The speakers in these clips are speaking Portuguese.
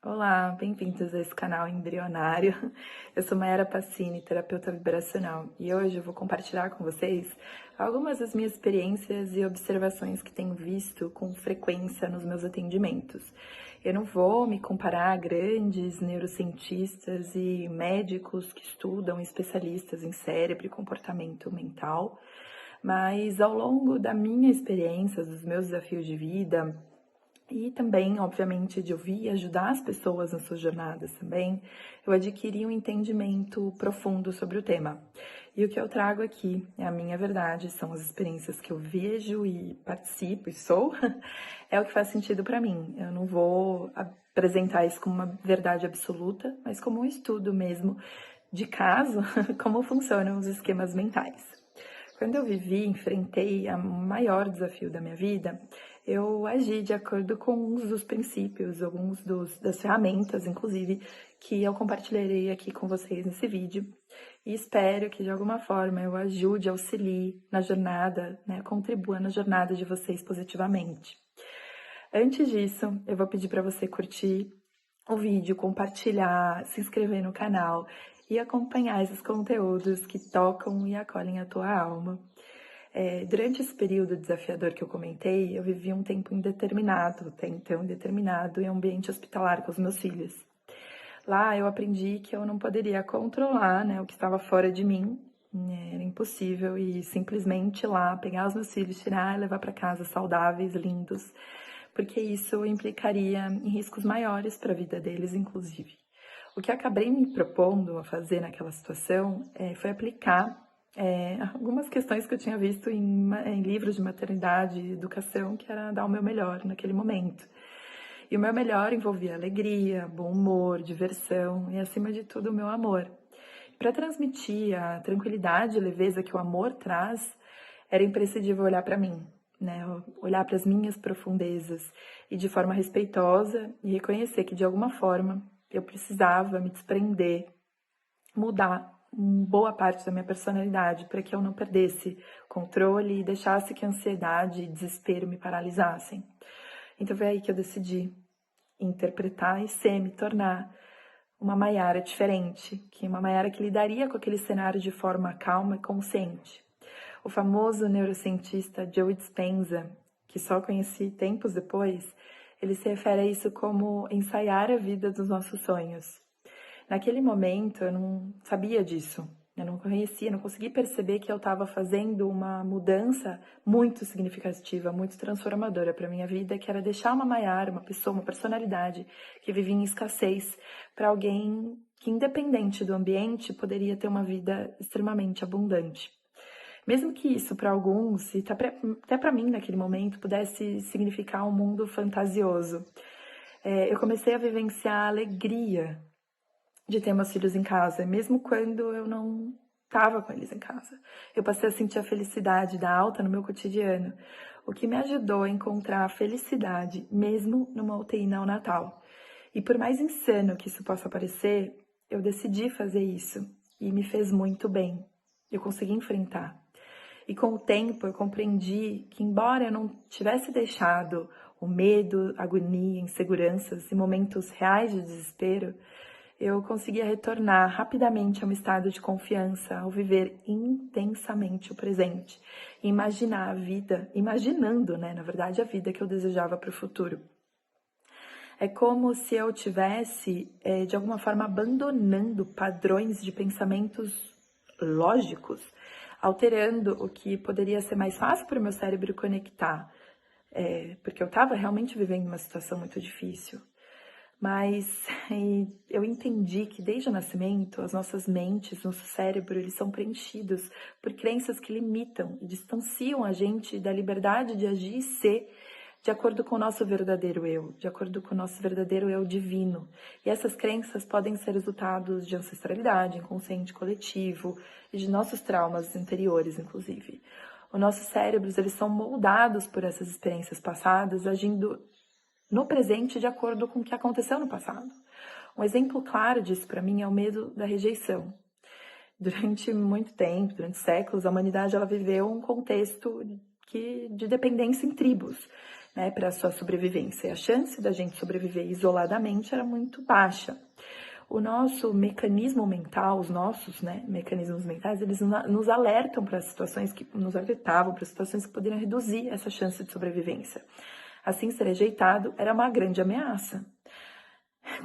Olá, bem-vindos a esse canal embrionário. Eu sou Mayara Pacini, terapeuta vibracional, e hoje eu vou compartilhar com vocês algumas das minhas experiências e observações que tenho visto com frequência nos meus atendimentos. Eu não vou me comparar a grandes neurocientistas e médicos que estudam, especialistas em cérebro e comportamento mental, mas ao longo da minha experiência, dos meus desafios de vida, e também, obviamente, de ouvir e ajudar as pessoas nas suas jornadas também, eu adquiri um entendimento profundo sobre o tema. E o que eu trago aqui é a minha verdade, são as experiências que eu vejo e participo e sou, é o que faz sentido para mim. Eu não vou apresentar isso como uma verdade absoluta, mas como um estudo mesmo de caso, como funcionam os esquemas mentais. Quando eu enfrentei o maior desafio da minha vida, eu agi de acordo com alguns dos princípios, das ferramentas, inclusive, que eu compartilharei aqui com vocês nesse vídeo. E espero que, de alguma forma, eu ajude, auxilie na jornada, né, contribua na jornada de vocês positivamente. Antes disso, eu vou pedir para você curtir o vídeo, compartilhar, se inscrever no canal e acompanhar esses conteúdos que tocam e acolhem a tua alma. Durante esse período desafiador que eu comentei, eu vivi um tempo indeterminado, até então indeterminado, em um ambiente hospitalar com os meus filhos. Lá eu aprendi que eu não poderia controlar, né, o que estava fora de mim, era impossível, e simplesmente ir lá pegar os meus filhos, tirar e levar para casa saudáveis, lindos, porque isso implicaria em riscos maiores para a vida deles, inclusive. O que acabei me propondo a fazer naquela situação foi aplicar algumas questões que eu tinha visto em livros de maternidade e educação, que era dar o meu melhor naquele momento. E o meu melhor envolvia alegria, bom humor, diversão e, acima de tudo, o meu amor. Para transmitir a tranquilidade e leveza que o amor traz, era imprescindível olhar para mim, né? Olhar para as minhas profundezas e de forma respeitosa e reconhecer que, de alguma forma, eu precisava me desprender, mudar boa parte da minha personalidade para que eu não perdesse controle e deixasse que a ansiedade e desespero me paralisassem. Então foi aí que eu decidi interpretar e me tornar uma Mayara diferente, uma Mayara que lidaria com aquele cenário de forma calma e consciente. O famoso neurocientista Joe Dispenza, que só conheci tempos depois, ele se refere a isso como ensaiar a vida dos nossos sonhos. Naquele momento eu não sabia disso, eu não conhecia, não consegui perceber que eu estava fazendo uma mudança muito significativa, muito transformadora para a minha vida, que era deixar uma Mayara, uma pessoa, uma personalidade que vivia em escassez, para alguém que, independente do ambiente, poderia ter uma vida extremamente abundante. Mesmo que isso para alguns, e até para mim naquele momento, pudesse significar um mundo fantasioso, eu comecei a vivenciar a alegria de ter meus filhos em casa, mesmo quando eu não estava com eles em casa. Eu passei a sentir a felicidade da alta no meu cotidiano, o que me ajudou a encontrar a felicidade mesmo numa UTI neonatal. E por mais insano que isso possa parecer, eu decidi fazer isso e me fez muito bem. Eu consegui enfrentar. E com o tempo eu compreendi que, embora eu não tivesse deixado o medo, a agonia, inseguranças e momentos reais de desespero, eu conseguia retornar rapidamente a um estado de confiança ao viver intensamente o presente e imaginar a vida, imaginando, né, na verdade, a vida que eu desejava para o futuro. É como se eu tivesse, de alguma forma, abandonando padrões de pensamentos lógicos, alterando o que poderia ser mais fácil para o meu cérebro conectar, porque eu estava realmente vivendo uma situação muito difícil. Mas eu entendi que desde o nascimento, as nossas mentes, nosso cérebro, eles são preenchidos por crenças que limitam e distanciam a gente da liberdade de agir e ser de acordo com o nosso verdadeiro eu, de acordo com o nosso verdadeiro eu divino. E essas crenças podem ser resultados de ancestralidade, inconsciente coletivo e de nossos traumas anteriores, inclusive. Os nossos cérebros, eles são moldados por essas experiências passadas, agindo no presente de acordo com o que aconteceu no passado. Um exemplo claro disso para mim é o medo da rejeição. Durante muito tempo, durante séculos, a humanidade ela viveu um contexto de dependência em tribos, né, para a sua sobrevivência. E a chance da gente sobreviver isoladamente era muito baixa. O nosso mecanismo mental, os nossos, né, mecanismos mentais, eles nos alertam para situações que nos alertavam para situações que poderiam reduzir essa chance de sobrevivência. Assim, ser rejeitado era uma grande ameaça.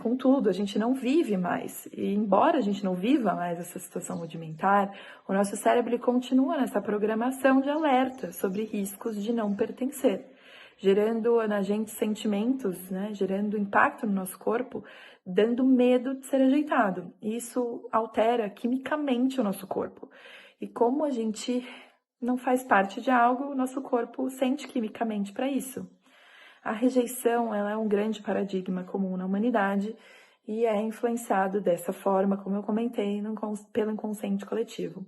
Contudo, a gente não vive mais. E embora a gente não viva mais essa situação rudimentar, o nosso cérebro continua nessa programação de alerta sobre riscos de não pertencer, gerando na gente sentimentos, né, gerando impacto no nosso corpo, dando medo de ser rejeitado. Isso altera quimicamente o nosso corpo. E como a gente não faz parte de algo, o nosso corpo sente quimicamente para isso. A rejeição, ela é um grande paradigma comum na humanidade e é influenciado dessa forma, como eu comentei, pelo inconsciente coletivo.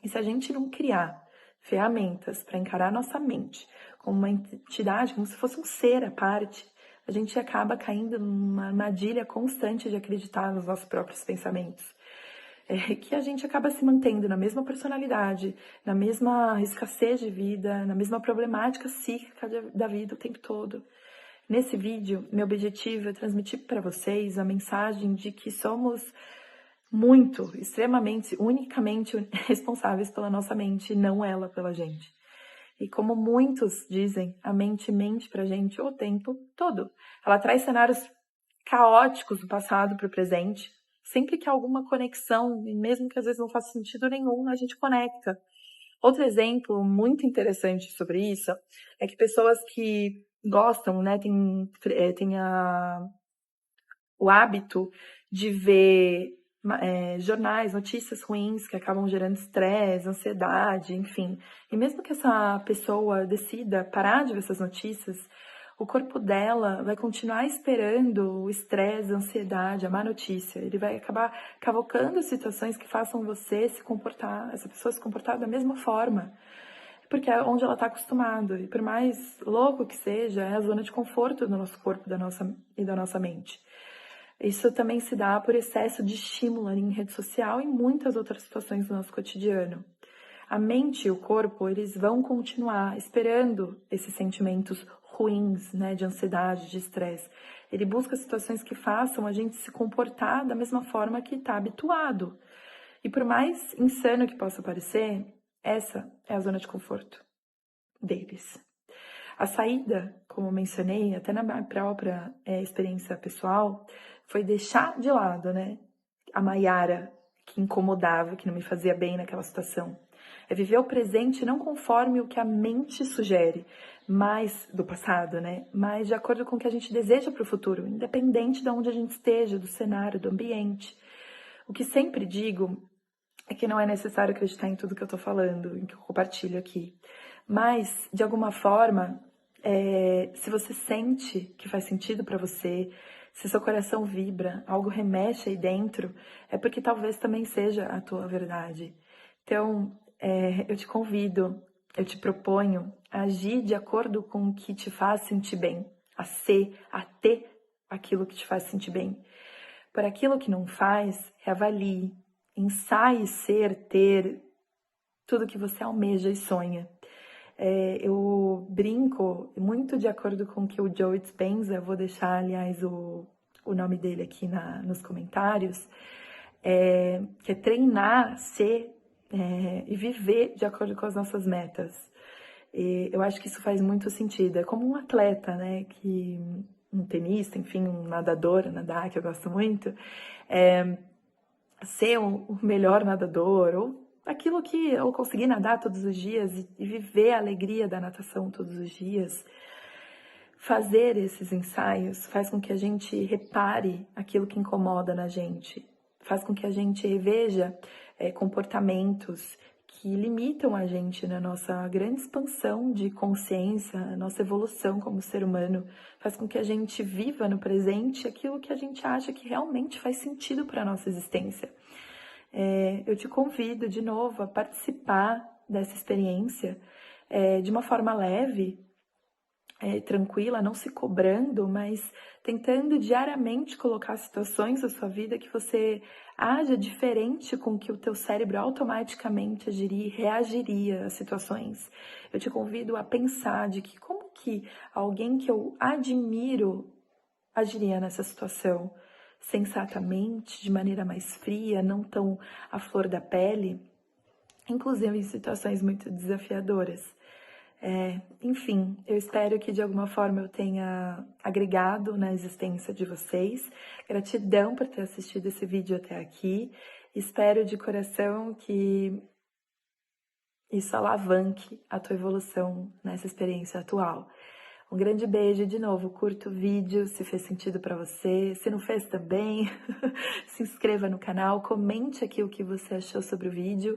E se a gente não criar ferramentas para encarar nossa mente como uma entidade, como se fosse um ser à parte, a gente acaba caindo numa armadilha constante de acreditar nos nossos próprios pensamentos. Que a gente acaba se mantendo na mesma personalidade, na mesma escassez de vida, na mesma problemática psíquica da vida o tempo todo. Nesse vídeo, meu objetivo é transmitir para vocês a mensagem de que somos muito, extremamente, unicamente responsáveis pela nossa mente, não ela pela gente. E como muitos dizem, a mente mente pra gente o tempo todo. Ela traz cenários caóticos do passado para o presente, sempre que há alguma conexão, e mesmo que às vezes não faça sentido nenhum, a gente conecta. Outro exemplo muito interessante sobre isso é que pessoas que gostam, né, tem o hábito de ver jornais, notícias ruins que acabam gerando estresse, ansiedade, enfim. E mesmo que essa pessoa decida parar de ver essas notícias, o corpo dela vai continuar esperando o estresse, a ansiedade, a má notícia. Ele vai acabar cavocando situações que façam essa pessoa se comportar da mesma forma. Porque é onde ela está acostumada. E por mais louco que seja, é a zona de conforto do nosso corpo e da nossa mente. Isso também se dá por excesso de estímulo em rede social e muitas outras situações do nosso cotidiano. A mente e o corpo, eles vão continuar esperando esses sentimentos ruins, né, de ansiedade, de estresse. Ele busca situações que façam a gente se comportar da mesma forma que está habituado. E por mais insano que possa parecer, essa é a zona de conforto deles. A saída, como mencionei, até na minha própria experiência pessoal, foi deixar de lado, né, a Maiara que incomodava, que não me fazia bem naquela situação. É viver o presente não conforme o que a mente sugere, mas do passado, né? Mas de acordo com o que a gente deseja para o futuro, independente de onde a gente esteja, do cenário, do ambiente. O que sempre digo é que não é necessário acreditar em tudo que eu estou falando, em que eu compartilho aqui. Mas, de alguma forma, se você sente que faz sentido para você, se seu coração vibra, algo remexe aí dentro, é porque talvez também seja a tua verdade. Então, eu te convido, eu te proponho a agir de acordo com o que te faz sentir bem, a ter aquilo que te faz sentir bem. Por aquilo que não faz, reavalie, ensaie ter tudo que você almeja e sonha. Eu brinco muito de acordo com o que o Joe Dispenza, eu vou deixar, aliás, o nome dele aqui nos comentários, que é treinar, ser e viver de acordo com as nossas metas. E eu acho que isso faz muito sentido. É como um atleta, né, um tenista, enfim, um nadador, nadar, que eu gosto muito, ser o melhor nadador, ou aquilo que eu conseguir nadar todos os dias e viver a alegria da natação todos os dias. Fazer esses ensaios faz com que a gente repare aquilo que incomoda na gente, faz com que a gente reveja comportamentos que limitam a gente na nossa grande expansão de consciência, a nossa evolução como ser humano, faz com que a gente viva no presente aquilo que a gente acha que realmente faz sentido para a nossa existência. Eu te convido de novo a participar dessa experiência de uma forma leve, tranquila, não se cobrando, mas tentando diariamente colocar situações da sua vida que você haja diferente com que o teu cérebro automaticamente agiria e reagiria às situações. Eu te convido a pensar de que como que alguém que eu admiro agiria nessa situação sensatamente, de maneira mais fria, não tão à flor da pele, inclusive em situações muito desafiadoras. Enfim, eu espero que de alguma forma eu tenha agregado na existência de vocês. Gratidão por ter assistido esse vídeo até aqui. Espero de coração que isso alavanque a tua evolução nessa experiência atual. Um grande beijo de novo, curta o vídeo se fez sentido para você, se não fez também, se inscreva no canal, comente aqui o que você achou sobre o vídeo,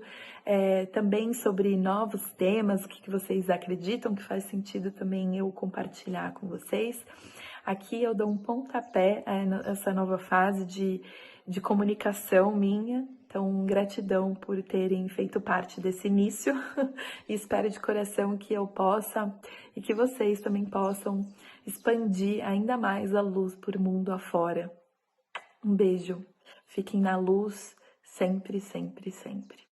também sobre novos temas, o que vocês acreditam que faz sentido também eu compartilhar com vocês. Aqui eu dou um pontapé nessa nova fase de comunicação minha, então gratidão por terem feito parte desse início e espero de coração que eu possa e que vocês também possam expandir ainda mais a luz por mundo afora. Um beijo, fiquem na luz sempre, sempre, sempre.